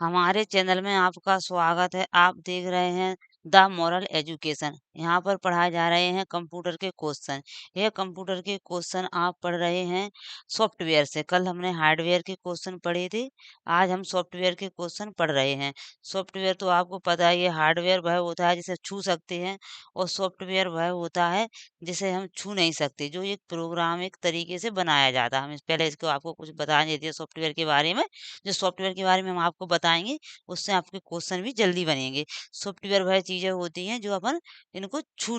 हमारे चैनल में आपका स्वागत है। आप देख रहे हैं द मॉरल एजुकेशन। यहाँ पर पढ़ाए जा रहे हैं कंप्यूटर के क्वेश्चन। यह कंप्यूटर के क्वेश्चन आप पढ़ रहे हैं सॉफ्टवेयर से। कल हमने हार्डवेयर के क्वेश्चन पढ़े थे, आज हम सॉफ्टवेयर के क्वेश्चन पढ़ रहे हैं। सॉफ्टवेयर तो आपको पता ही है, हार्डवेयर वह होता है जिसे छू सकते हैं और सॉफ्टवेयर वह होता है जिसे हम छू नहीं सकते, जो एक प्रोग्राम एक तरीके से बनाया जाता है। हम पहले इसको आपको कुछ बता देते हैं सॉफ्टवेयर के बारे में। जो सॉफ्टवेयर के बारे में हम आपको बताएँगे, उससे आपके क्वेश्चन भी जल्दी बनेंगे। सॉफ्टवेयर वह चीज़ें होती हैं जो अपन इनको छू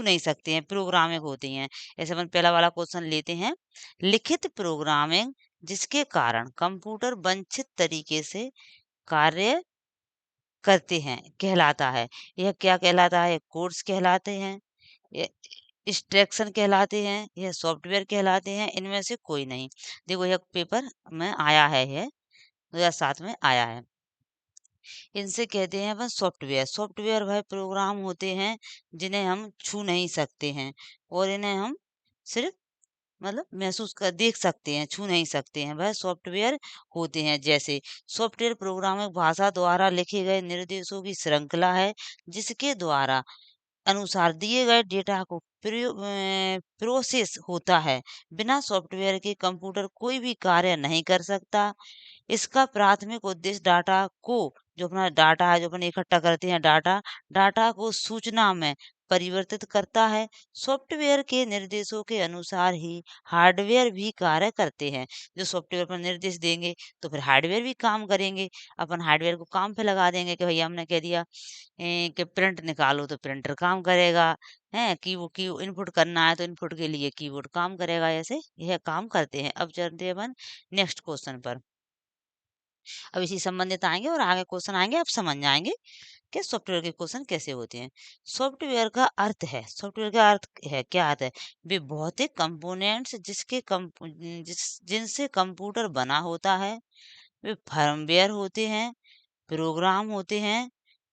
नहीं सकते हैं, प्रोग्रामिंग होती हैं। जैसे अपन पहला वाला क्वेश्चन लेते हैं, लिखित प्रोग्रामिंग जिसके कारण कंप्यूटर वांछित तरीके से कार्य करते हैं, कहलाता है। यह क्या कहलाता है? कोड्स कहलाते हैं, ये इंस्ट्रक्शन कहलाते हैं, यह सॉफ्टवेयर कहलाते हैं, इनमें से कोई नहीं। देखो यह पेपर में आया है, यह 2007 में आया है। इनसे कहते हैं अपन सॉफ्टवेयर। सॉफ्टवेयर वह प्रोग्राम होते हैं जिन्हें हम छू नहीं सकते हैं और इन्हें हम सिर्फ मतलब महसूस कर देख सकते हैं, छू नहीं सकते हैं। वह सॉफ्टवेयर होते हैं। जैसे सॉफ्टवेयर प्रोग्रामिंग भाषा द्वारा लिखे गए निर्देशों की श्रृंखला है, जिसके द्वारा अनुसार दिए गए डेटा को प्रोसेस होता है। बिना सॉफ्टवेयर के कंप्यूटर कोई भी कार्य नहीं कर सकता। इसका प्राथमिक उद्देश्य डाटा को, जो अपना डाटा है, जो अपन इकट्ठा करते हैं डाटा, डाटा को सूचना में परिवर्तित करता है। सॉफ्टवेयर के निर्देशों के अनुसार ही हार्डवेयर भी कार्य करते हैं। जो सॉफ्टवेयर पर निर्देश देंगे तो फिर हार्डवेयर भी काम करेंगे। अपन हार्डवेयर को काम पे लगा देंगे कि भैया हमने कह दिया कि प्रिंट निकालो तो प्रिंटर काम करेगा, है की वो की इनपुट करना है तो इनपुट के लिए कीबोर्ड काम करेगा। ऐसे यह काम करते हैं। अब चलते हैं अपन नेक्स्ट क्वेश्चन पर। अब इसी संबंधित आएँगे और आगे क्वेश्चन आएँगे, आप समझ जाएँगे कि सॉफ्टवेयर के क्वेश्चन कैसे होते हैं। सॉफ्टवेयर का अर्थ है, क्या अर्थ है? वे भौतिक कंपोनेंट्स जिनसे कंप्यूटर बना होता है। वे फर्मवेयर होते हैं, प्रोग्राम होते हैं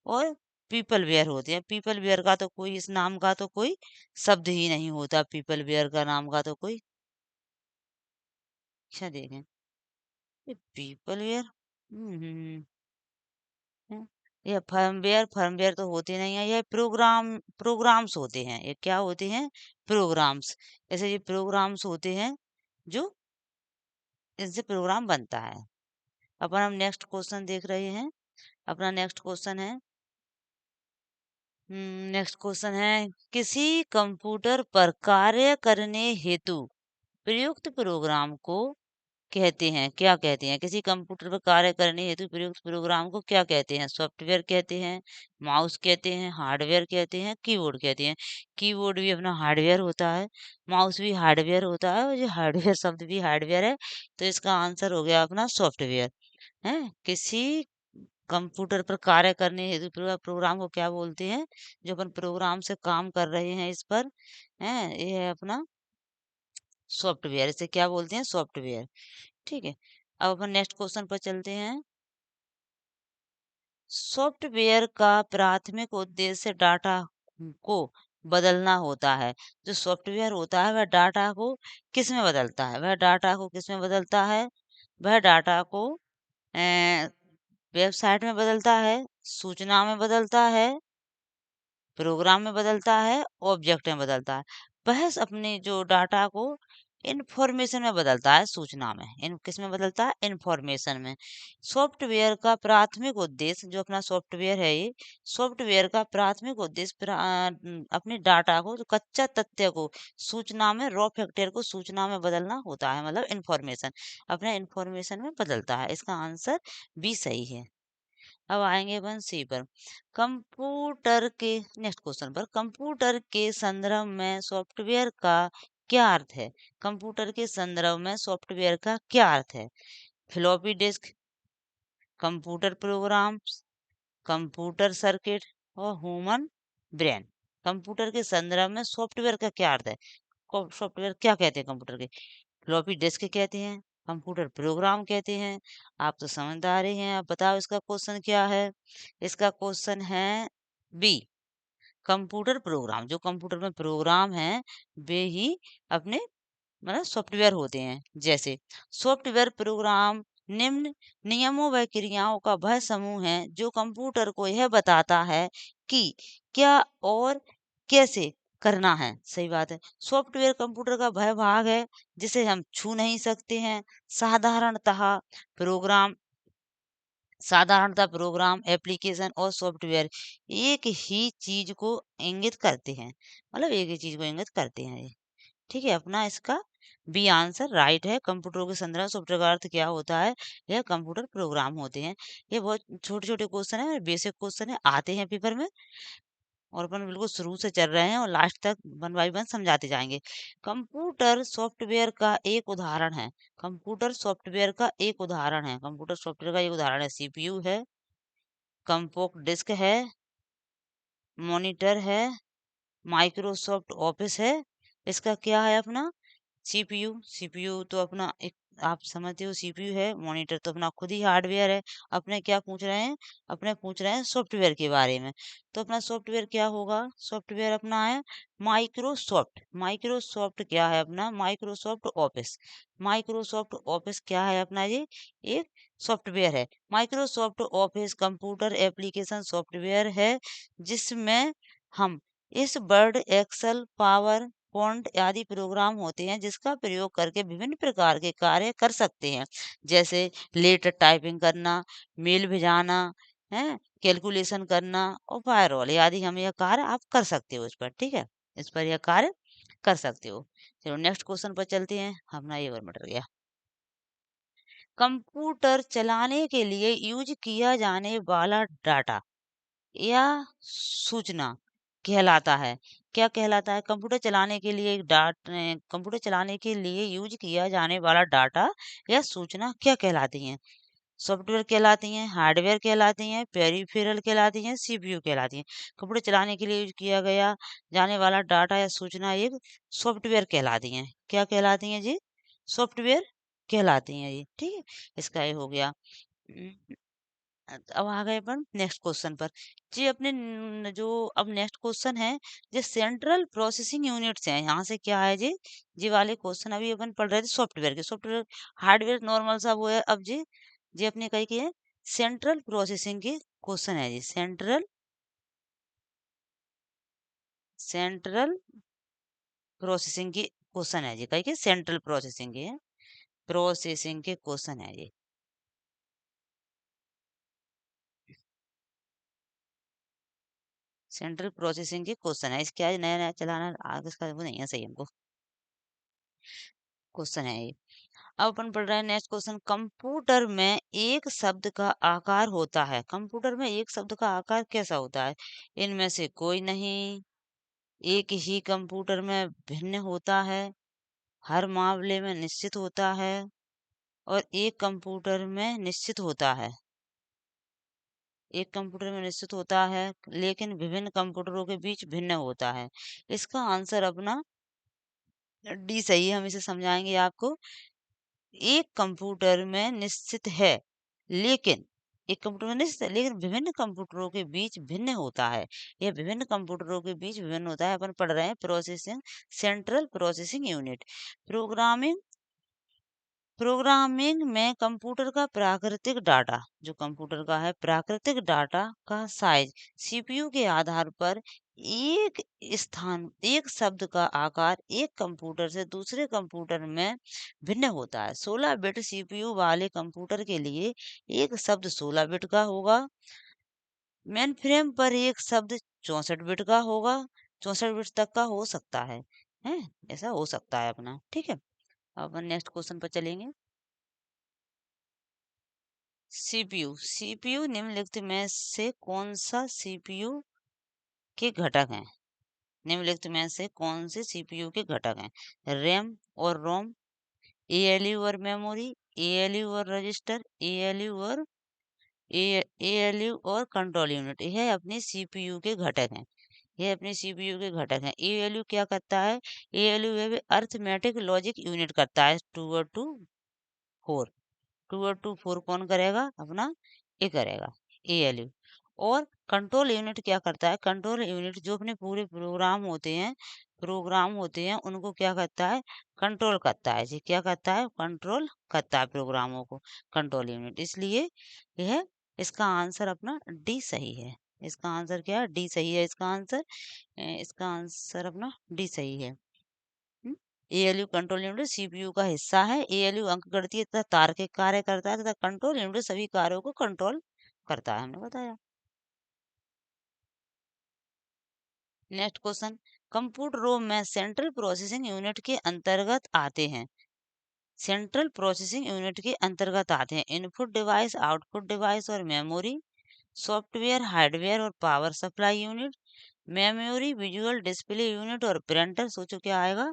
और पीपलवेयर होते हैं। पीपलवेयर का तो कोई, इस नाम का तो कोई शब्द ही नहीं होता, पीपलवेयर का नाम का तो कोई। अच्छा देखें, ये पीपलवेयर हैं। ये फर्मवेयर तो होते नहीं है, ये प्रोग्राम्स होते हैं। ये क्या होते हैं? प्रोग्राम्स। ऐसे ये प्रोग्राम्स होते हैं जो इनसे प्रोग्राम बनता है। अपन हम नेक्स्ट क्वेश्चन देख रहे हैं। अपना नेक्स्ट क्वेश्चन है, नेक्स्ट क्वेश्चन है, किसी कंप्यूटर पर कार्य करने हेतु प्रयुक्त प्रोग्राम को कहते हैं, क्या कहते हैं? किसी कंप्यूटर पर कार्य करने हेतु प्रयुक्त प्रोग्राम को क्या कहते हैं? सॉफ्टवेयर कहते हैं, माउस कहते हैं, हार्डवेयर कहते हैं, कीबोर्ड कहते हैं। कीबोर्ड भी अपना हार्डवेयर होता है, माउस भी हार्डवेयर होता है और ये हार्डवेयर शब्द भी हार्डवेयर है। तो इसका आंसर हो गया अपना सॉफ्टवेयर। है किसी कंप्यूटर पर कार्य करने हेतु प्रोग्राम को क्या बोलते हैं? जो अपन प्रोग्राम से काम कर रहे हैं इस पर, है ये है अपना सॉफ्टवेयर। इसे क्या बोलते हैं? सॉफ्टवेयर। ठीक है। अब अपन नेक्स्ट क्वेश्चन पर चलते हैं। सॉफ्टवेयर का प्राथमिक उद्देश्य डाटा को बदलना होता है। जो सॉफ्टवेयर होता है वह डाटा को किस में बदलता है? वह डाटा को किस में बदलता है? वह डाटा को वेबसाइट में बदलता है, सूचना में बदलता है, प्रोग्राम में बदलता है, ऑब्जेक्ट में बदलता है। वह अपने जो डाटा को इंफॉर्मेशन में बदलता है, सूचना में। इन किस में बदलता है? इंफॉर्मेशन में। सॉफ्टवेयर का प्राथमिक उद्देश्य, जो अपना सॉफ्टवेयर है ये, सॉफ्टवेयर का प्राथमिक उद्देश्य अपने डाटा को, जो कच्चा तथ्य को सूचना में, रॉ फैक्टर को सूचना में बदलना होता है, मतलब इंफॉर्मेशन। अपने इंफॉर्मेशन में बदलता है। इसका आंसर बी सही है। अब आएंगे अपन सी पर। कंप्यूटर के नेक्स्ट क्वेश्चन पर, कंप्यूटर के संदर्भ में सॉफ्टवेयर का क्या अर्थ है? कंप्यूटर के संदर्भ में सॉफ्टवेयर का क्या अर्थ है? Floppy disk, computer programs, computer circuit और ह्यूमन ब्रेन। कंप्यूटर के संदर्भ में सॉफ्टवेयर का क्या अर्थ है? सॉफ्टवेयर क्या कहते हैं कंप्यूटर के? फ्लॉपी डिस्क कहते हैं, कंप्यूटर प्रोग्राम कहते हैं। आप तो समझदार ही हैं। आप बताओ इसका क्वेश्चन क्या है? इसका क्वेश्चन है बी, कंप्यूटर प्रोग्राम। जो कंप्यूटर में प्रोग्राम है वे ही अपने मतलब सॉफ्टवेयर होते हैं। जैसे सॉफ्टवेयर प्रोग्राम निम्न नियमों व क्रियाओं का वह समूह है जो कंप्यूटर को यह बताता है कि क्या और कैसे करना है। सही बात है। सॉफ्टवेयर कंप्यूटर का वह भाग है जिसे हम छू नहीं सकते हैं। साधारणतः प्रोग्राम प्रोग्राम, एप्लीकेशन और सॉफ्टवेयर एक ही चीज को इंगित करते हैं। मतलब एक ही चीज को इंगित करते हैं ये। ठीक है, अपना इसका बी आंसर राइट है। कंप्यूटर के संदर्भ सॉफ्टवेयर का अर्थ क्या होता है? यह कंप्यूटर प्रोग्राम होते हैं। ये बहुत छोटे छोटे क्वेश्चन है, बेसिक क्वेश्चन है, आते हैं पेपर में। और अपन बिल्कुल शुरू से चल रहे हैं और लास्ट तक वन बाय वन समझाते जाएंगे। कंप्यूटर सॉफ्टवेयर का एक उदाहरण है। कंप्यूटर सॉफ्टवेयर का एक उदाहरण है। कंप्यूटर सॉफ्टवेयर का एक उदाहरण है, सीपीयू है, कंपोक्ट डिस्क है, मॉनिटर है, माइक्रोसॉफ्ट ऑफिस है। इसका क्या है अपना? सीपीयू। सीपीयू तो अपना एक, आप समझते हो सीपीयू है। मॉनिटर तो अपना खुद ही हार्डवेयर है। अपने क्या पूछ रहे हैं? अपने पूछ रहे हैं सॉफ्टवेयर के बारे में। तो अपना सॉफ्टवेयर क्या होगा? सॉफ्टवेयर अपना है माइक्रोसॉफ्ट। माइक्रोसॉफ्ट क्या है अपना? Microsoft office. माइक्रोसॉफ्ट ऑफिस क्या है अपना? ये एक सॉफ्टवेयर है। Microsoft office computer application software है जिसमें हम इस वर्ड, एक्सेल, पावर पॉइंट आदि प्रोग्राम होते हैं जिसका प्रयोग करके विभिन्न प्रकार के कार्य कर सकते हैं। जैसे लेटर टाइपिंग करना, मेल भेजाना, है, कैलकुलेशन करना और फायरवॉल आदि हम यह कार्य आप कर सकते हो इस पर। ठीक है, इस पर यह कार्य कर सकते हो। चलो नेक्स्ट क्वेश्चन पर चलते हैं। अपना ये और मटर गया। कंप्यूटर चलाने के लिए यूज किया जाने वाला डाटा या सूचना कहलाता है। क्या कहलाता है? कंप्यूटर चलाने के लिए कंप्यूटर चलाने के लिए यूज किया जाने वाला डाटा या सूचना क्या कहलाती हैं? सॉफ्टवेयर कहलाती हैं, हार्डवेयर कहलाती हैं, पेरिफेरल कहलाती हैं, सीपीयू कहलाती हैं। कंप्यूटर चलाने के लिए यूज किया गया जाने वाला डाटा या सूचना एक सॉफ्टवेयर कहलाती हैं। क्या कहलाती हैं जी? सॉफ्टवेयर कहलाती हैं ये। ठीक है, इसका ये हो गया। अब आ गए अपन नेक्स्ट क्वेश्चन पर। जी अपने जो अब नेक्स्ट क्वेश्चन है, जो सेंट्रल प्रोसेसिंग यूनिट्स हैं, यहाँ से क्या है जी? जी वाले क्वेश्चन अभी अपन पढ़ रहे थे सॉफ्टवेयर के। सॉफ्टवेयर हार्डवेयर नॉर्मल सा वो है। अब जी जी अपने कही की है सेंट्रल प्रोसेसिंग के क्वेश्चन है जी। सेंट्रल प्रोसेसिंग के क्वेश्चन है जी। कही के सेंट्रल प्रोसेसिंग के प्रोसेसिंग के क्वेश्चन है ये। सेंट्रल प्रोसेसिंग के क्वेश्चन है। इसके आज नया नया चलाना आगे इसका वो नहीं है सही हमको। क्वेश्चन है ये। अब अपन पढ़ रहे हैं नेक्स्ट क्वेश्चन। कंप्यूटर में एक शब्द का आकार होता है। कंप्यूटर में एक शब्द का आकार कैसा होता है? इनमें से कोई नहीं। एक ही कंप्यूटर में भिन्न होता है। हर मामले में निश्चित होता है। और एक कंप्यूटर में निश्चित होता है। एक कंप्यूटर में निश्चित होता है लेकिन विभिन्न कंप्यूटरों के बीच भिन्न होता है। इसका आंसर अपना डी सही है। हम इसे समझाएंगे आपको। एक कंप्यूटर में निश्चित है लेकिन एक कंप्यूटर में निश्चित है लेकिन विभिन्न कंप्यूटरों के बीच भिन्न होता है। यह विभिन्न कंप्यूटरों के बीच विभिन्न होता है। अपन पढ़ रहे हैं processing, central processing unit. Programming programming में कंप्यूटर का प्राकृतिक डाटा, जो कंप्यूटर का है प्राकृतिक डाटा का साइज सीपीयू के आधार पर एक एक शब्द का आकार एक कंप्यूटर से दूसरे कंप्यूटर में भिन्न होता है। 16 बिट सीपीयू वाले कंप्यूटर के लिए एक शब्द 16 बिट का होगा। मेन फ्रेम पर एक शब्द 64 बिट का होगा। 64 बिट तक का हो सकता है ऐसा हो सकता है अपना। ठीक है, अब अपन नेक्स्ट क्वेश्चन पर चलेंगे। सीपीयू सीपीयू निम्नलिखित में से कौन सा सीपीयू के घटक हैं? निम्नलिखित में से कौन से सीपीयू के घटक हैं? रैम और रोम, एएलयू और मेमोरी, एएलयू और रजिस्टर, एएलयू और कंट्रोल यूनिट। यह अपने सीपीयू के घटक हैं। यह अपने सीपीयू के घटक हैं। एएलयू क्या करता है? एएलयू अर्थमेटिक लॉजिक यूनिट करता है। 2 और 2 4 कौन करेगा? अपना ए करेगा, एएलयू। और कंट्रोल यूनिट क्या करता है, कंट्रोल यूनिट जो अपने पूरे प्रोग्राम होते हैं उनको क्या करता है, कंट्रोल करता है जी, क्या करता है, कंट्रोल करता है प्रोग्रामों को कंट्रोल यूनिट। इसलिए यह इसका आंसर अपना डी सही है। इसका आंसर क्या है, डी सही है इसका आंसर। इसका आंसर अपना डी सही है। एएलयू कंट्रोल यूनिट सीपीयू का हिस्सा है। एएलयू अंकगणितीय तथा तार्किक कार्य करता है तथा कंट्रोल यूनिट सभी कार्यों को कंट्रोल करता है, हमने बताया। नेक्स्ट क्वेश्चन, कंप्यूटर रोम में सेंट्रल प्रोसेसिंग यूनिट के अंतर्गत आते हैं। सेंट्रल प्रोसेसिंग यूनिट के अंतर्गत आते हैं इनपुट डिवाइस, आउटपुट डिवाइस और मेमोरी, सॉफ्टवेयर, हार्डवेयर और power supply unit, memory, visual display unit और प्रिंटर। सोचो क्या आएगा,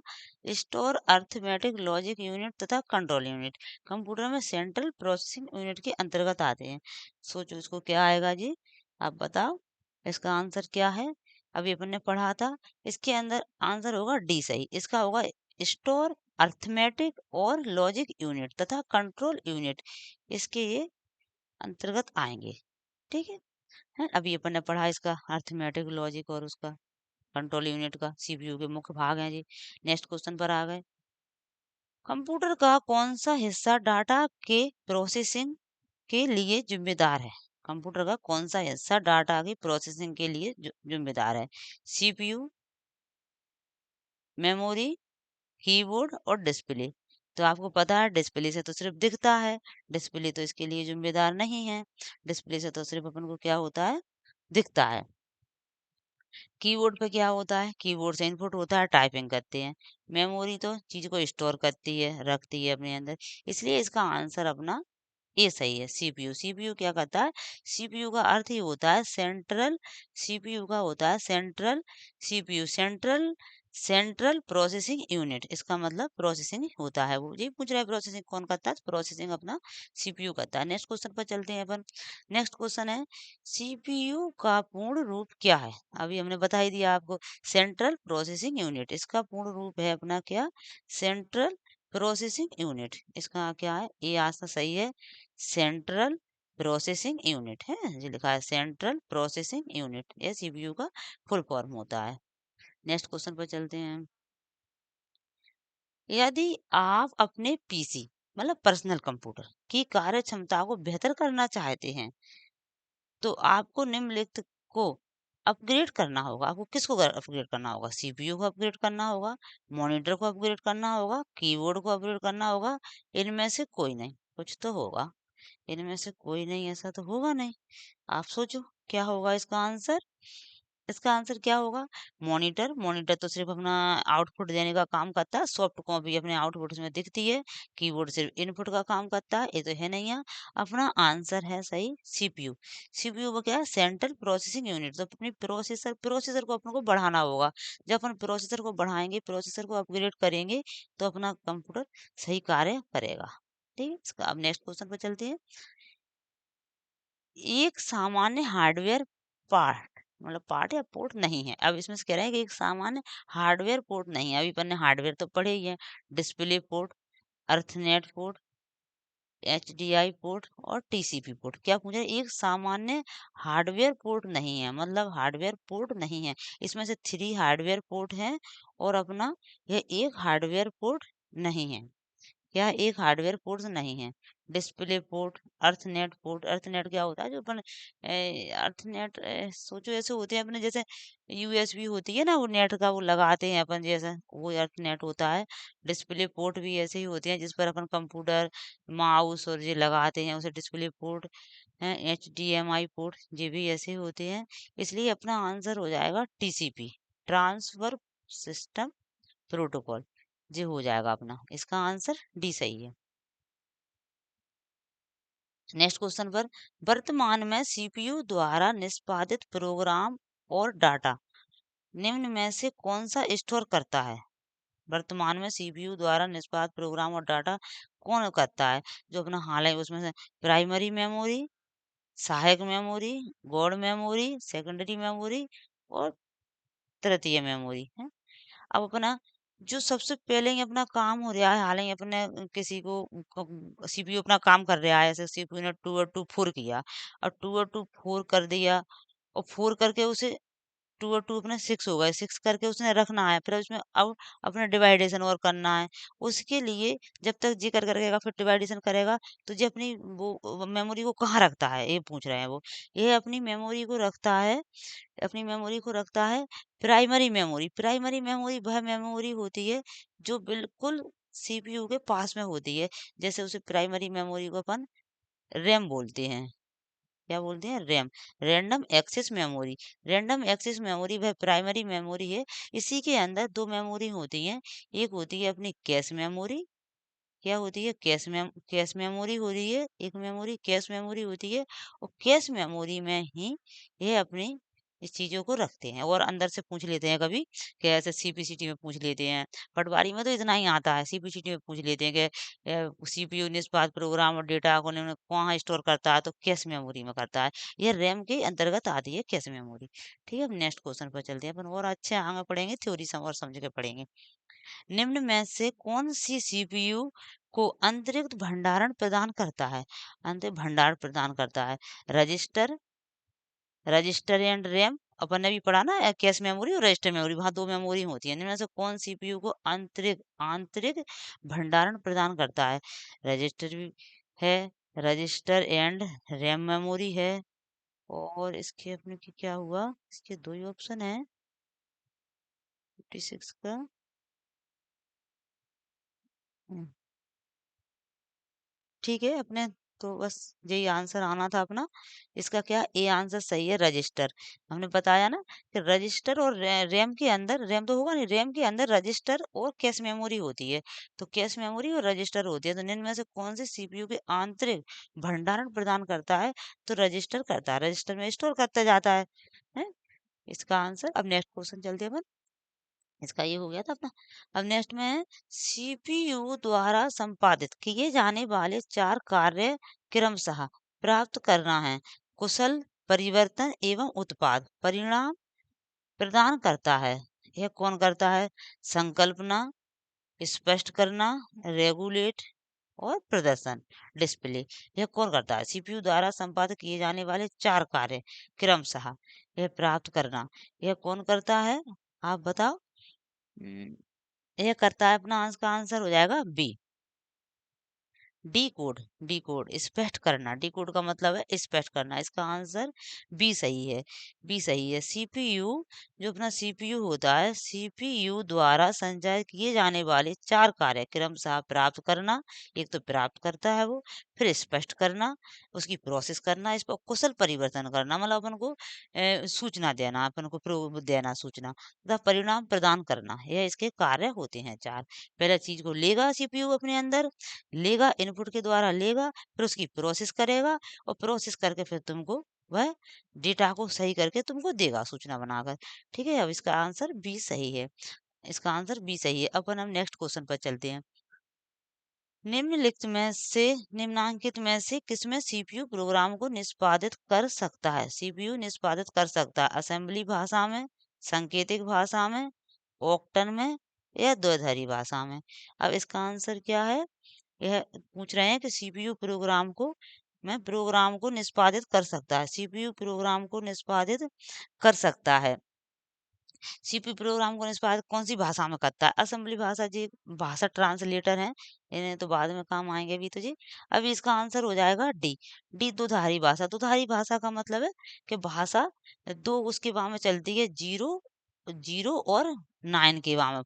स्टोर, अर्थमेटिक, लॉजिक यूनिट तथा कंट्रोल यूनिट कंप्यूटर में सेंट्रल प्रोसेसिंग यूनिट के अंतर्गत आते हैं। सोचो इसको क्या आएगा जी, आप बताओ इसका आंसर क्या है। अभी अपन ने पढ़ा था, इसके अंदर आंसर होगा डी सही। इसका होगा स्टोर, अर्थमेटिक और लॉजिक यूनिट तथा कंट्रोल यूनिट, इसके ये अंतर्गत आएंगे। ठीक है, अभी अपन ने पढ़ा इसका अर्थमेटिक, लॉजिक और उसका कंट्रोल यूनिट का सीपीयू के मुख्य भाग हैं जी। नेक्स्ट क्वेश्चन पर आ गए, कंप्यूटर का कौन सा हिस्सा डाटा के प्रोसेसिंग के लिए जिम्मेदार है। कंप्यूटर का कौन सा हिस्सा डाटा की प्रोसेसिंग के लिए जिम्मेदार है। सीपीयू, मेमोरी, कीबोर्ड और डिस्प्ले। तो आपको पता है डिस्प्ले से तो सिर्फ दिखता है, डिस्प्ले तो इसके लिए जिम्मेदार नहीं है। डिस्प्ले से तो सिर्फ अपन को क्या होता है, दिखता है। कीबोर्ड पे क्या होता है, कीबोर्ड से इनपुट होता है, टाइपिंग करते हैं। मेमोरी तो चीज को स्टोर करती है, रखती है अपने अंदर। इसलिए इसका आंसर अपना ये सही है, सीपीयू। सीपीयू क्या करता है, सीपीयू का अर्थ ही होता है सेंट्रल, सीपीयू का होता है central, CPU central, central processing unit. इसका मतलब प्रोसेसिंग होता है वो, ये पूछ रहा है प्रोसेसिंग कौन करता है, प्रोसेसिंग अपना सीपीयू करता है। नेक्स्ट क्वेश्चन पर चलते हैं अपन। नेक्स्ट क्वेश्चन है, सीपीयू का पूर्ण रूप क्या है। अभी हमने बता ही दिया आपको, सेंट्रल प्रोसेसिंग यूनिट। इसका पूर्ण रूप है अपना क्या, सेंट्रल प्रोसेसिंग यूनिट। इसका क्या है, ये आंसर सही है, सेंट्रल प्रोसेसिंग यूनिट है, जो लिखा है सेंट्रल प्रोसेसिंग यूनिट, ये सीपीयू का फुल फॉर्म होता है। नेक्स्ट क्वेश्चन पर चलते हैं, यदि आप अपने पीसी मतलब पर्सनल कंप्यूटर की कार्य क्षमता को बेहतर करना चाहते हैं तो आपको निम्नलिखित को अपग्रेड करना होगा। आपको किसको अपग्रेड करना होगा, सीपीयू को अपग्रेड करना होगा, मॉनिटर को अपग्रेड करना होगा, कीबोर्ड को अपग्रेड करना होगा। इनमें से कोई नहीं, कुछ तो होगा, इनमें से कोई नहीं, ऐसा तो होगा नहीं। आप सोचो क्या होगा इसका आंसर। इसका आंसर क्या होगा, मॉनिटर। मॉनिटर तो सिर्फ अपना आउटपुट देने का काम करता है, सॉफ्ट कॉपी अपने आउटपुट में दिखती है। कीबोर्ड सिर्फ इनपुट का काम करता है, ये तो है नहीं है। अपना आंसर है सही सीपीयू। सीपीयू वो क्या है, सेंट्रल प्रोसेसिंग यूनिट। तो अपनी प्रोसेसर को अपन को बढ़ाना होगा। जब अपन प्रोसेसर को बढ़ाएंगे, प्रोसेसर को अपग्रेड करेंगे तो अपना कंप्यूटर सही कार्य करेगा। ठीक है, इसका अब नेक्स्ट क्वेश्चन पर चलते हैं। एक सामान्य हार्डवेयर पार्ट मतलब पार्ट या पोर्ट नहीं है। अब इसमें से कह रहे हैं कि एक सामान्य हार्डवेयर पोर्ट नहीं है। अभी अपन ने हार्डवेयर तो पढ़े ही है, display port, ethernet port, HDI port और टीसीपी पोर्ट। क्या पूछा है, एक सामान्य हार्डवेयर पोर्ट नहीं है, मतलब हार्डवेयर पोर्ट नहीं है। इसमें से 3 हार्डवेयर पोर्ट हैं और अपना यह एक हार्डवेयर पोर्ट नहीं है। क्या एक हार्डवेयर पोर्ट नहीं है, डिस्प्ले पोर्ट, अर्थनेट पोर्ट। अर्थनेट क्या होता है, जो अपन अर्थनेट सोचो ऐसे होते हैं अपने जैसे यूएसबी होती है ना, वो नेट का वो लगाते हैं अपन, जैसा वो अर्थनेट होता है। डिस्प्ले पोर्ट भी ऐसे ही होते हैं जिस पर अपन कंप्यूटर, माउस और ये लगाते हैं, उसे डिस्प्ले पोर्ट है। एचडीएमआई पोर्ट ये भी ऐसे ही होते हैं। इसलिए अपना आंसर हो जाएगा टीसीपी, ट्रांसफर सिस्टम प्रोटोकॉल। जी हो जाएगा अपना, इसका आंसर डी सही है। नेक्स्ट क्वेश्चन पर, वर्तमान में सीपीयू द्वारा निष्पादित प्रोग्राम और डाटा निम्न में से कौन सा स्टोर करता है। वर्तमान में सीपीयू द्वारा निष्पादित प्रोग्राम और डाटा कौन करता है, जो अपना हाल है उसमें से प्राइमरी मेमोरी, सहायक मेमोरी, गौड़ मेमोरी, सेकेंडरी मेमोरी और तृतीय मेमोरी है। अब अपना जो सबसे पहले ही अपना काम हो रहा है, हाल ही अपने किसी को सीपीयू अपना काम कर रहा है, ऐसे सीपीयू ने 2 और 2 4 किया और 2 और 2 4 कर दिया और 4 करके उसे 2 और 2 अपने 6 हो गए, 6 करके उसने रखना है, फिर उसमें अब अपना डिवाइडेशन और करना है। उसके लिए जब तक जी कर करेगा फिर डिवाइडेशन करेगा, तो जी अपनी वो मेमोरी को कहाँ रखता है, ये पूछ रहे हैं वो। ये अपनी मेमोरी को रखता है, अपनी मेमोरी को रखता है प्राइमरी मेमोरी। प्राइमरी मेमोरी वह मेमोरी होती है जो बिल्कुल सीपीयू के पास में होती है। जैसे उसे प्राइमरी मेमोरी को अपन रैम बोलते हैं। क्या बोलते हैं? RAM. Random access memory. Random access memory वह प्राइमरी मेमोरी है। इसी के अंदर 2 मेमोरी होती हैं। एक होती है अपनी कैश मेमोरी। क्या होती है? कैश मेमोरी हो रही है, एक मेमोरी कैश मेमोरी होती है और कैश मेमोरी में ही ये अपनी इस चीज़ों को रखते हैं और अंदर से पूछ लेते हैं कभी कि ऐसे सीपीसीटी में पूछ लेते हैं। पटवारी में तो इतना ही आता है, सीपीसीटी में पूछ लेते हैं कि सीपीयू निष्पादित प्रोग्राम और डेटा को निम्न कहाँ स्टोर करता है, तो कैश मेमोरी में करता है। ये रैम के अंतर्गत आती है कैश मेमोरी। ठीक है, अब नेक्स्ट क्वेश्चन पर चलते हैं अपन और अच्छे आगे पढ़ेंगे, थ्योरी सम और समझ के पढ़ेंगे। निम्न में से कौन सी सीपीयू को अतिरिक्त भंडारण प्रदान करता है? अतिरिक्त भंडारण प्रदान करता है। रजिस्टर, रजिस्टर एंड रैम, अपन ने भी पढ़ा ना, कैश मेमोरी और रजिस्टर मेमोरी, वहां 2 मेमोरी होती है। इनमें से कौन सीपीयू को आंतरिक आंतरिक भंडारण प्रदान करता है? रजिस्टर भी है, रजिस्टर एंड रैम मेमोरी है और इसके अपने की क्या हुआ, इसके 2 ही ऑप्शन है 56 का। हम्म, ठीक है, अपने तो बस यही आंसर आना था अपना। इसका क्या ए आंसर सही है, रजिस्टर। हमने बताया ना कि रजिस्टर और रैम के अंदर, रैम तो होगा नहीं, रैम के अंदर रजिस्टर और कैश मेमोरी होती है। तो कैश मेमोरी और रजिस्टर होती है, तो निम्न में से कौन से सीपीयू के आंतरिक भंडारण प्रदान करता है? तो रजिस्टर करता है, रजिस्टर में स्टोर करता जाता है? इसका आंसर। अब नेक्स्ट क्वेश्चन चलते हैं अपन। इसका ये हो गया था अपना। अब नेक्स्ट में है सीपीयू द्वारा संपादित किए जाने वाले 4 कार्य क्रमशः प्राप्त करना है। कुशल परिवर्तन एवं उत्पाद परिणाम प्रदान करता है। यह कौन करता है? संकल्पना, स्पष्ट करना, रेगुलेट और प्रदर्शन, डिस्प्ले। यह कौन करता है? सीपीयू द्वारा संपादित किए जाने वाले 4 कार्य क्रमशः यह प्राप्त करना, यह कौन करता है? आप बताओ। हम्म, ये करता है अपना, इसका आंसर हो जाएगा B, decode. Decode स्पष्ट करना, डी कोड का मतलब है स्पष्ट करना। इसका आंसर बी सही है, बी सही है। सीपीयू, जो अपना सीपीयू होता है, सीपीयू द्वारा संचालित किए जाने वाले 4 कार्य क्रमशः प्राप्त करना, एक तो प्राप्त करता है वो, फिर स्पष्ट करना, उसकी प्रोसेस करना, इस पर कुशल परिवर्तन करना, मतलब अपन को सूचना देना, अपन को देना सूचना, तथा परिणाम प्रदान करना, यह इसके कार्य होते हैं 4। पहले चीज को लेगा सीपीयू अपने अंदर, लेगा इनपुट के द्वारा लेगा, फिर उसकी प्रोसेस करेगा और प्रोसेस करके फिर तुमको वह डेटा को सही करके तुमको देगा सूचना बनाकर। ठीक है, अब इसका आंसर बी सही है, इसका आंसर बी सही है। अपन हम नेक्स्ट क्वेश्चन पर चलते हैं। निम्नलिखित में से, निम्नांकित में से किसमें सीपीयू प्रोग्राम को निष्पादित कर सकता है? सीपीयू निष्पादित कर सकता है असेंबली भाषा में, सांकेतिक भाषा में, ऑक्टन में या द्विआधारी भाषा में। अब इसका आंसर क्या है? यह पूछ रहे हैं कि सीपीयू प्रोग्राम को, मैं प्रोग्राम को निष्पादित कर सकता है, सीपीयू प्रोग्राम को निष्पादित कर सकता है। सीपी प्रोग्राम को निष्पादित कौन सी भाषा में करता है? असेंबली भाषा जी, भाषा ट्रांसलेटर है, इन्हें तो बाद में काम आएंगे भी तो जी। अभी इसका आंसर हो जाएगा डी, डी दुधारी भाषा। दुधारी भाषा का मतलब है कि भाषा दो उसके वहां में चलती है, जीरो, जीरो और 9 के वहां में,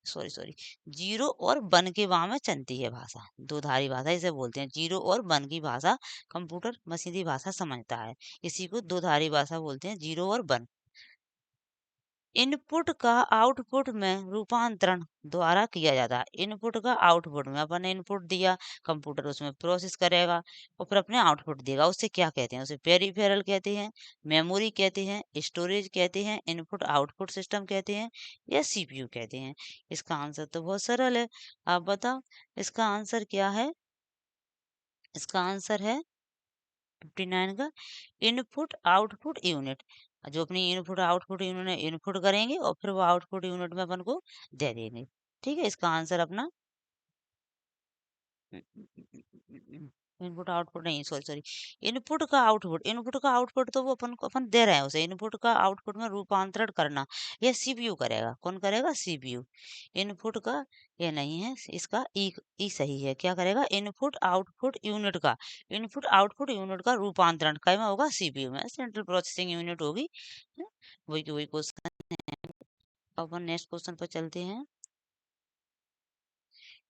सॉरी सॉरी, जीरो और वन के वहां में चलती है भाषा, दुधारी भाषा इसे बोलते हैं। जीरो और वन की भाषा कंप्यूटर मशीनी भाषा समझता है, इसी को दुधारी भाषा बोलते हैं, जीरो और वन। इनपुट का आउटपुट में रूपांतरण द्वारा किया जाता है। इनपुट का आउटपुट में, अपन ने इनपुट दिया, कंप्यूटर उसमें प्रोसेस करेगा और फिर अपने आउटपुट देगा, उसे क्या कहते हैं? उसे पेरिफेरल कहते हैं, मेमोरी कहते हैं, स्टोरेज कहते हैं, इनपुट आउटपुट सिस्टम कहते हैं या सीपीयू कहते हैं। इसका आंसर तो बहुत सरल है, आप बताओ इसका आंसर क्या है? इसका आंसर है 59 का इनपुट आउटपुट यूनिट। जो अपनी इनपुट आउटपुट इन्होंने इनपुट करेंगे और फिर वो आउटपुट यूनिट में अपन को दे देंगे। ठीक है, इसका आंसर अपना इनपुट आउटपुट नहीं, सॉरी सॉरी, इनपुट का आउटपुट तो वो अपन को अपन दे रहे हैं उसे, इनपुट का आउटपुट में रूपांतरण करना ये सीपीयू करेगा। कौन करेगा? सीपीयू। इनपुट का ये नहीं है, इसका ई सही है। क्या करेगा? इनपुट आउटपुट यूनिट का रूपांतरण कई में होगा? सीपीयू में, सेंट्रल प्रोसेसिंग यूनिट होगी। है? वही वही क्वेश्चन है। अब अपन नेक्स्ट क्वेश्चन पर चलते हैं।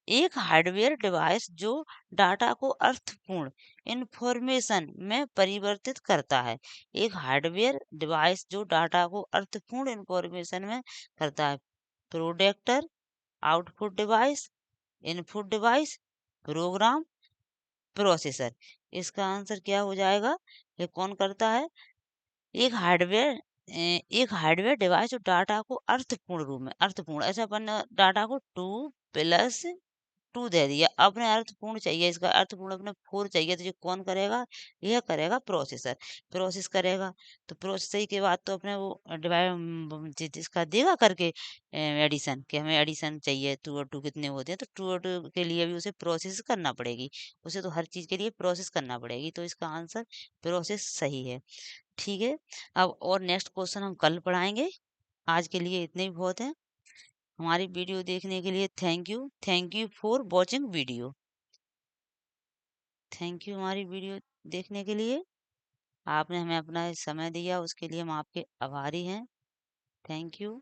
एक हार्डवेयर डिवाइस जो डाटा को अर्थपूर्ण इंफॉर्मेशन में परिवर्तित करता है। एक हार्डवेयर डिवाइस जो डाटा को अर्थपूर्ण इंफॉर्मेशन में करता है। Projector, output device, input device, program, processor. इसका आंसर क्या हो जाएगा? ये कौन करता है? एक हार्डवेयर एक हार्डवेयर डिवाइस जो डाटा को अर्थपूर्ण ऐसा अपन डाटा को 2+2 दे दिया, अपने अर्थपूर्ण चाहिए, इसका अर्थपूर्ण अपने 4 चाहिए, तो ये कौन करेगा? यह करेगा प्रोसेसर। प्रोसेस करेगा तो प्रोसेस के बाद तो अपने वो डिवाइस जिसका देगा करके एडिशन, कि हमें एडिशन चाहिए, 2 और 2 कितने होते हैं, तो 2 और 2 के लिए भी उसे प्रोसेस करना पड़ेगी। उसे तो हर चीज के लिए प्रोसेस करना पड़ेगी, तो इसका आंसर प्रोसेस सही है। ठीक है, अब और नेक्स्ट क्वेश्चन हम कल पढ़ाएंगे। आज के लिए इतने ही बहुत है। हमारी वीडियो देखने के लिए thank you for watching video. Thank you हमारी वीडियो देखने के लिए। आपने हमें अपना समय दिया, उसके लिए हम आपके आभारी हैं। Thank you.